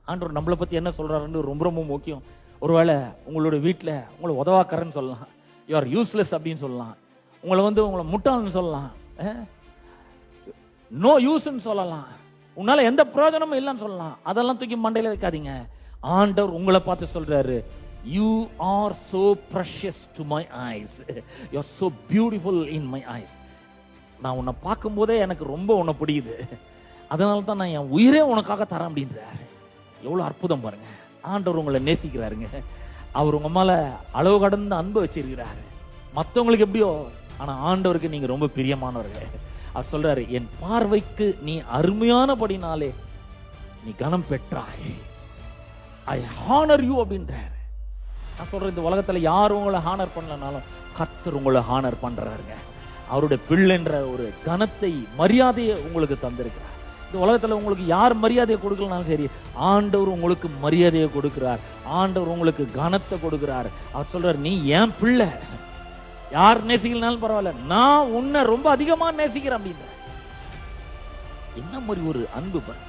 ஆண்டவர் நம்மளை பத்தி என்ன சொல்றாருன்னு ரொம்ப ரொம்ப முக்கியம். ஒருவேளை உங்களோட வீட்டில் உங்களை உதவாக்கறன்னு சொல்லலாம், யூ ஆர் யூஸ்லெஸ் அப்படின்னு சொல்லலாம், உங்களை முட்டாள்னு சொல்லலாம், நோ யூஸ்ன்னு சொல்லலாம், உன்னால எந்த பிரயோஜனமும் இல்லைன்னு சொல்லலாம். அதெல்லாம் தூக்கி மண்டையில வைக்காதீங்க. ஆண்டவர் உங்களை பார்த்து சொல்றாரு, you are so precious to my eyes, you are so beautiful in my eyes. நான் உன்னை பார்க்கும் போதே எனக்கு ரொம்ப உன்னை பிடிக்குது, அதனால தான் நான் என் உயிரே உனக்காக தரேன் அப்படின்றாரு. எவ்வளவு அற்புதம் பாருங்க. ஆண்டவர் உங்களை நேசிக்கிறாருங்க. அவர் உங்க மேல அளவு கடந்த அன்பு வச்சிருக்கிறாரு. மற்றவங்களுக்கு எப்படியோ, ஆனா ஆண்டவருக்கு நீங்க ரொம்ப பிரியமானவர்கள். அவர் சொல்றாரு, என் பார்வைக்கு நீ அருமையானபடினாலே நீ கனம் பெற்றாய், ஐ ஹானர் யூ அப்படின்றாரு. நான் சொல்றேன், இந்த உலகத்துல யாரும் உங்களை ஹானர் பண்ணலனாலும் கர்த்தர் உங்களை ஹானர் பண்றாருங்க. அவருடைய பிள்ளைன்ற ஒரு கனத்தை மரியாதையை உங்களுக்கு தந்திருக்கிறார். இந்த உலகத்துல உங்களுக்கு யார் மரியாதையை கொடுக்கலனாலும் சரி, ஆண்டவர் உங்களுக்கு மரியாதையை கொடுக்கிறார். ஆண்டவர் உங்களுக்கு கனத்தை கொடுக்கிறார். அவர் சொல்றாரு, நீ என் பிள்ளை, யார் நேசிக்கலனாலும் பரவாயில்ல, நான் உன்னை ரொம்ப அதிகமா நேசிக்கிறேன் அப்படின்ற. என்ன மாதிரி ஒரு அன்பு பாருங்க.